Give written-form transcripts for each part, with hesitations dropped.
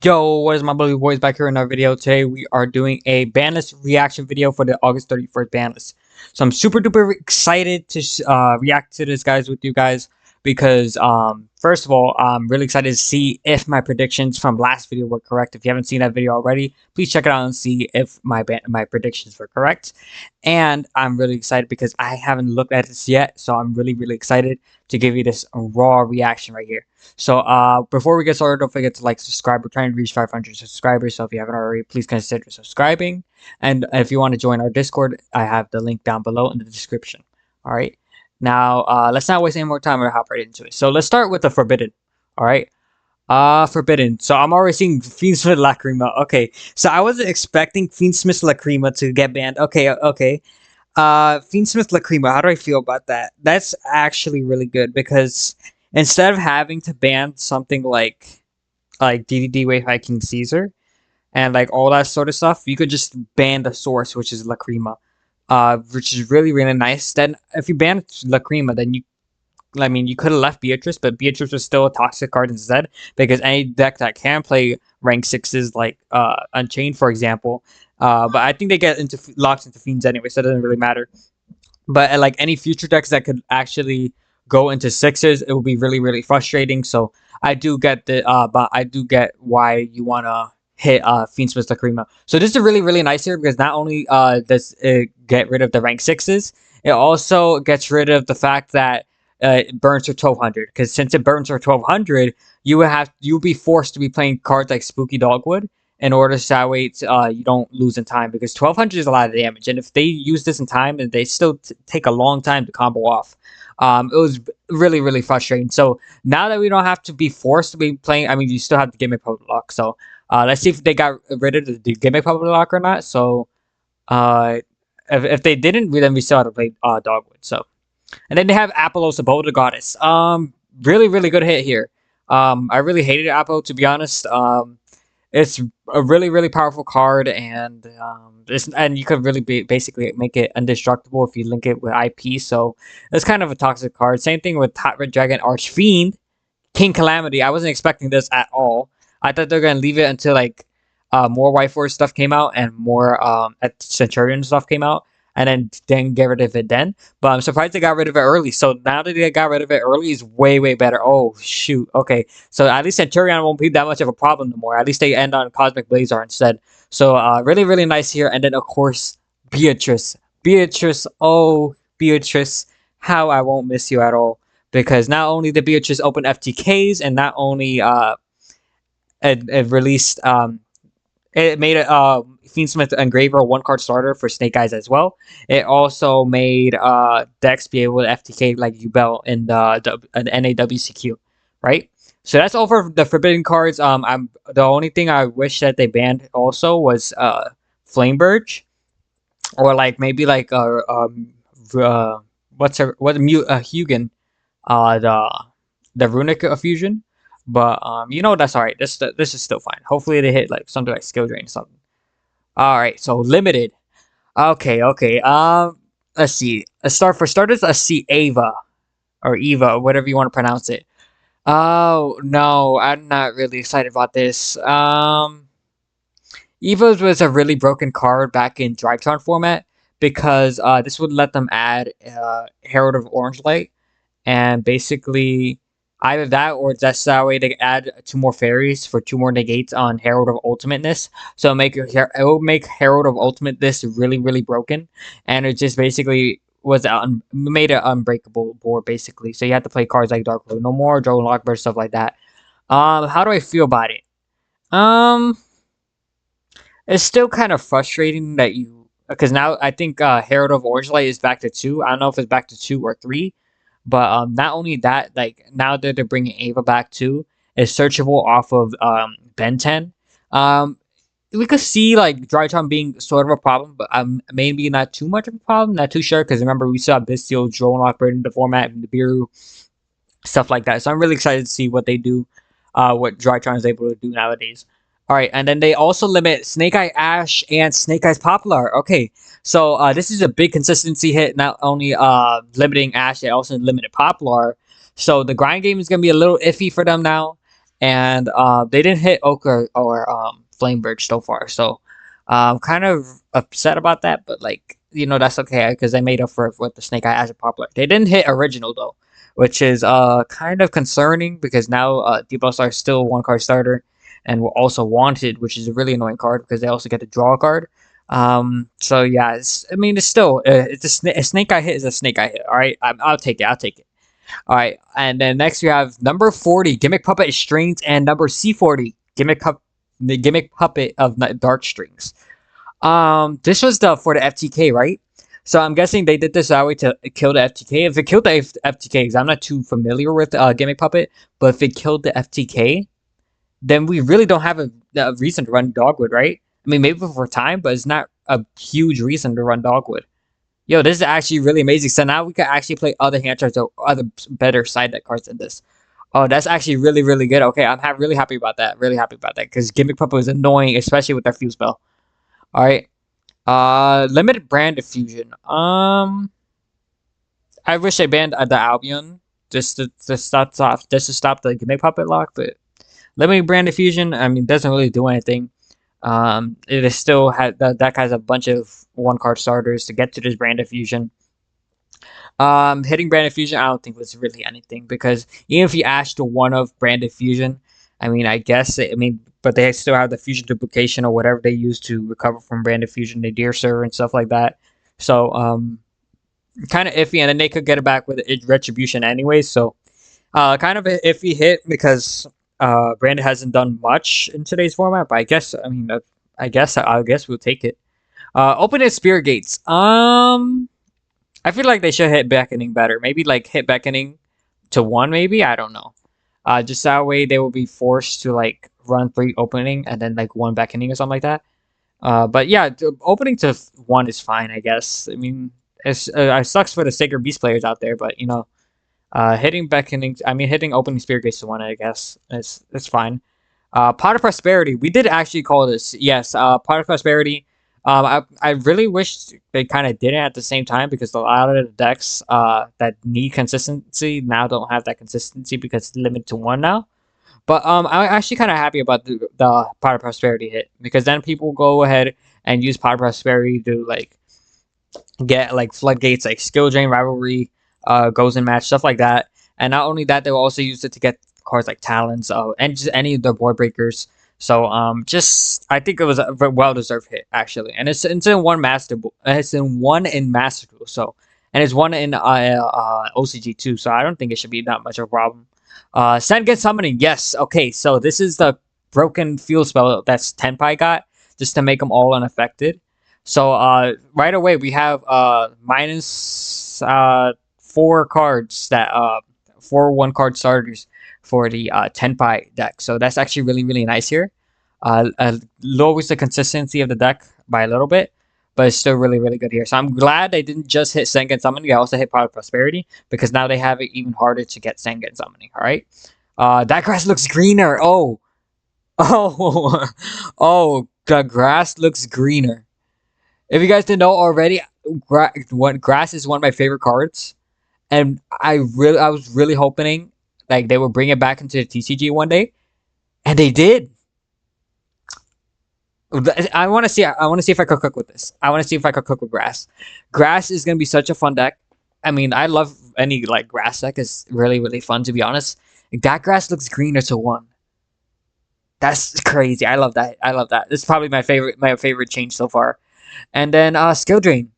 Yo, what is my bully boys back here in our video? Today we are doing a Banlist reaction video for the August 31st Banlist. So I'm super duper excited to react to this guys with you guys because first of all, I'm really excited to see if my predictions from last video were correct. If you haven't seen that video already, please check it out and see if my predictions were correct. And I'm really excited because I haven't looked at this yet, so I'm really excited to give you this raw reaction right here. So before we get started, don't forget to like, subscribe. We're trying to reach 500 subscribers, so if you haven't already, please consider subscribing. And if you want to join our Discord, I have the link down below in the description. All right. Now let's not waste any more time and hop right into it. So let's start with the forbidden. All right. Forbidden. So I'm already seeing Fiendsmith Lacrima. Okay. So I wasn't expecting Fiendsmith Lacrima to get banned. Okay. Fiendsmith Lacrima, how do I feel about that? That's actually really good because instead of having to ban something like DDD Wave High King Caesar and like all that sort of stuff, you could just ban the source, which is Lacrima, which is really nice. Then if you ban Lacrima, then you could have left Beatrice, but Beatrice was still a toxic card instead because any deck that can play rank sixes like Unchained, for example. But I think they get into locked into Fiends anyway, so it doesn't really matter. But like any future decks that could actually go into sixes, it will be really frustrating. So I do get but I do get why you wanna hit Fiendsmith Lacrima. So this is really nice here because not only does it get rid of the rank sixes, it also gets rid of the fact that it burns for 1200. Because since it burns for 1200, you'll be forced to be playing cards like Spooky Dogwood in order so that way you don't lose in time, because 1200 is a lot of damage, and if they use this in time, and they still take a long time to combo off. It was really frustrating. So now that we don't have to be forced to be playing, I mean, you still have the gimmick public lock. So let's see if they got rid of the gimmick public lock or not. So uh, if they didn't, then we still have to play Dogwood. So, and then they have Apollos, Abode the Goddess. Really good hit here. I really hated Apollo, to be honest. It's a really powerful card, and you could really basically make it indestructible if you link it with IP. So it's kind of a toxic card. Same thing with Hot Red Dragon Archfiend, King Calamity. I wasn't expecting this at all. I thought they're gonna leave it until like more White Force stuff came out and more Centurion stuff came out, and then get rid of it then. But I'm surprised they got rid of it early. So now that they got rid of it early is way better. Oh shoot. Okay. So at least Centurion won't be that much of a problem no more. At least they end on Cosmic Blazar instead. So really nice here. And then of course Beatrice. Beatrice, oh Beatrice, how I won't miss you at all. Because not only did Beatrice open FTKs, and not only it released it made a Fiendsmith Engraver one card starter for Snake Eyes as well. It also made decks be able to FTK like Yugioh in the NAWCQ, right? So that's all for the forbidden cards. I'm the only thing I wish that they banned also was Flamebirch, or like maybe like Hugin, the runic fusion. But that's alright. This is still fine. Hopefully they hit like something like skill drain or something. Alright, so limited. Okay. Let's see. For starters, let's see Ava. Or Eva, whatever you want to pronounce it. Oh no, I'm not really excited about this. Eva was a really broken card back in Drytron format because this would let them add Herald of Orange Light, and basically either that or that's that way they add 2 more fairies for 2 more negates on Herald of Ultimateness. So it will make Herald of Ultimateness really broken, and it just basically made it unbreakable board basically. So you have to play cards like Dark Blue No More, Drone Lockbird, stuff like that. How do I feel about it? It's still kind of frustrating that because now I think Herald of Orange Light is back to 2. I don't know if it's back to 2 or 3. But not only that, like now that they're bringing Ava back too, it's searchable off of Ben 10. We could see like Drytron being sort of a problem, but maybe not too much of a problem. Not too sure, because remember we saw Bestial, Drone Lockbird in the format, and the Biru, stuff like that. So I'm really excited to see what they do, what Drytron is able to do nowadays. All right, and then they also limit Snake Eye Ash and Snake Eyes Poplar. Okay, so this is a big consistency hit. Not only limiting Ash, they also limited Poplar. So the grind game is gonna be a little iffy for them now. and they didn't hit Oak or Flamebridge so far. So I'm kind of upset about that, but like that's okay because they made up for it with the Snake Eye as a popular. They didn't hit Original though, which is kind of concerning because now Depot Star is still a one card starter, and we're also Wanted, which is a really annoying card because they also get to draw a card. So yeah, I mean, it's still it's a Snake Eye hit is a Snake Eye hit. All right, I'll take it. I'll take it. All right, and then next we have number 40, Gimmick Puppet Strings, and number C40, the Gimmick Puppet of Dark Strings. This was the for the FTK, right? So I'm guessing they did this that way to kill the FTK. If it killed the FTK, because I'm not too familiar with Gimmick Puppet, but if it killed the FTK, then we really don't have a reason to run Dogwood, right? I mean, maybe for time, but it's not a huge reason to run Dogwood. Yo, this is actually really amazing. So now we can actually play other hand charts or other better side deck cards than this. Oh, that's actually really, really good. Okay, I'm really happy about that. Really happy about that because Gimmick Puppet is annoying, especially with their fuse spell. All right. Limited brand diffusion. I wish they banned the Albion just to stop the Gimmick Puppet lock, but limited brand diffusion. I mean, doesn't really do anything. It is still that deck has a bunch of one card starters to get to this brand diffusion. Hitting brand diffusion, I don't think was really anything because even if you ash to one of brand diffusion, I mean, but they still have the fusion duplication or whatever they use to recover from brand diffusion, the deer server and stuff like that. So, kind of iffy, and then they could get it back with retribution anyway. So, kind of an iffy hit because Brandon hasn't done much in today's format. But I guess we'll take it. Open his Spear Gates. I feel like they should hit beckoning better. Maybe like hit beckoning to one. Maybe I don't know. Just that way they will be forced to like run 3 opening and then like 1 beckoning or something like that. But yeah, opening to 1 is fine, I guess. I mean, it sucks for the Sacred Beast players out there, but hitting beckoning. I mean, hitting opening Spirit Gates to 1, I guess it's fine. Pot of Prosperity. We did actually call this. Yes, Pot of Prosperity. I really wish they kind of did it at the same time because a lot of the decks that need consistency now don't have that consistency because it's limited to 1 now. But I'm actually kind of happy about the Pot of Prosperity hit because then people go ahead and use Pot of Prosperity to like get like floodgates like skill drain rivalry, goes in match stuff like that. And not only that, they will also use it to get cards like talons, and just any of the board breakers. So just I think it was a well deserved hit actually, and it's in one master, it's in one in master duel, so and it's one in OCG too. So I don't think it should be that much of a problem. Send get summoning, yes. Okay, so this is the broken field spell that's Tenpai got just to make them all unaffected. So right away we have minus 4 cards that 4 1 card starters for the Tenpai deck. So that's actually really really nice here. Lowers the consistency of the deck by a little bit, but it's still really really good here. So I'm glad they didn't just hit Sengen Summoning, they also hit Power of Prosperity because now they have it even harder to get Sengen Summoning. All right. That grass looks greener. Oh, oh, oh, the grass looks greener. If you guys didn't know already, grass is one of my favorite cards, and I was really hoping like they would bring it back into the TCG one day, and they did. I want to see. I want to see if I could cook with this. I want to see if I could cook with grass. Grass is gonna be such a fun deck. I mean, I love any like grass deck. It's really really fun to be honest. That grass looks greener to 1. That's crazy. I love that. I love that. It's probably my favorite change so far. And then skill drain.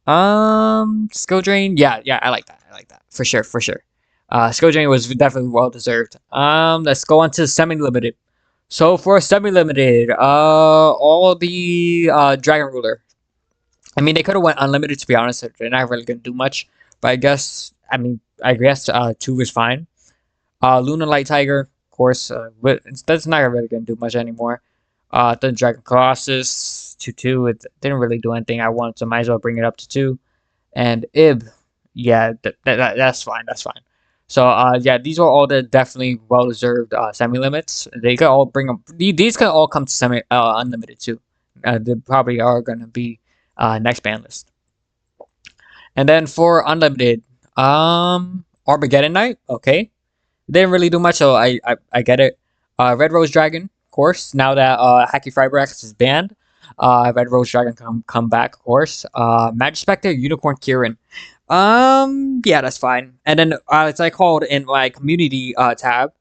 Skill drain. Yeah, yeah, I like that. I like that for sure, for sure. Skill drain was definitely well deserved. Let's go on to semi limited. So for semi limited, all the Dragon Ruler. I mean, they could have went unlimited to be honest. They're not really gonna do much, but I guess 2 is fine. Luna Light Tiger, of course, that's not really gonna do much anymore. The Dragon Colossus 2/2, it didn't really do anything I wanted, so might as well bring it up to 2. And Ib, yeah, that's fine, that's fine. So yeah, these are all the definitely well deserved semi limits. They could all bring them. These could all come to semi unlimited too. They probably are gonna be next ban list. And then for unlimited, Armageddon Knight, okay, didn't really do much, so I get it. Red Rose Dragon, of course. Now that Hacky Fibrax is banned, Red Rose Dragon come back, of course. Magic Spectre, Unicorn Kieran. Yeah, that's fine. And then it's like called in my community tab.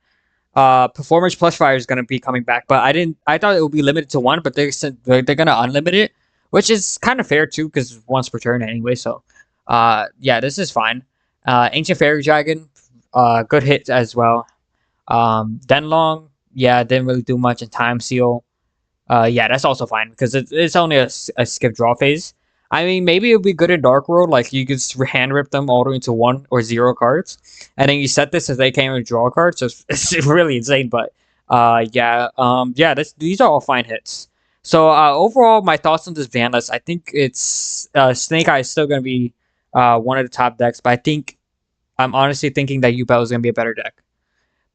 Performance Plus Fire is gonna be coming back, but I thought it would be limited to one, but they said they're gonna unlimit it, which is kind of fair too, because once per turn anyway. So, yeah, this is fine. Ancient Fairy Dragon, good hit as well. Denlong, yeah, didn't really do much in Time Seal. Yeah, that's also fine because it's only a skip draw phase. I mean, maybe it would be good in Dark World, like you could hand rip them all the way into 1 or 0 cards, and then you set this as they can't even draw cards. So it's really insane. But yeah, yeah, these are all fine hits. So overall, my thoughts on this ban list, I think it's Snake Eye is still gonna be one of the top decks, but I think I'm honestly thinking that U Battle is gonna be a better deck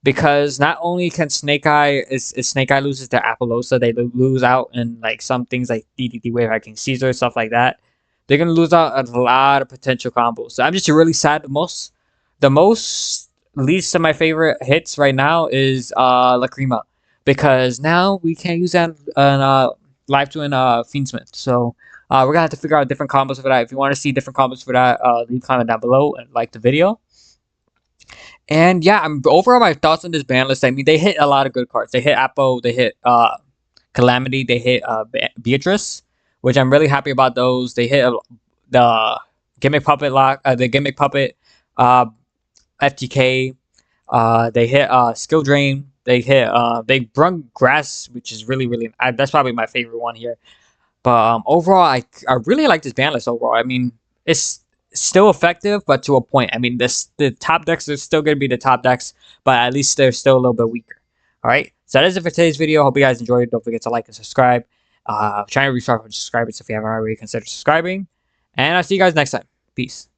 because not only can Snake Eye is Snake Eye loses their Appaloosa, they lose out in like some things like DDD Wave Hacking Caesar, stuff like that. They're gonna lose out a lot of potential combos. So I'm just really sad. The most least of my favorite hits right now is Lacrima because now we can't use that on live twin Fiendsmith. So we're gonna have to figure out different combos for that. If you want to see different combos for that, leave a comment down below and like the video. And yeah, overall my thoughts on this ban list. I mean, they hit a lot of good cards. They hit Appo, they hit Calamity, they hit Beatrice, which I'm really happy about those. They hit the Gimmick Puppet lock, the Gimmick Puppet, uh, FTK. They hit Skill Drain. They brung Grass, which is really that's probably my favorite one here. But overall, I really like this ban list overall. I mean, it's still effective, but to a point. I mean, the top decks are still going to be the top decks, but at least they're still a little bit weaker. All right, so that is it for today's video. Hope you guys enjoyed. Don't forget to like and subscribe. Trying to reach 500 subscribers if you haven't already considered subscribing. And I'll see you guys next time. Peace.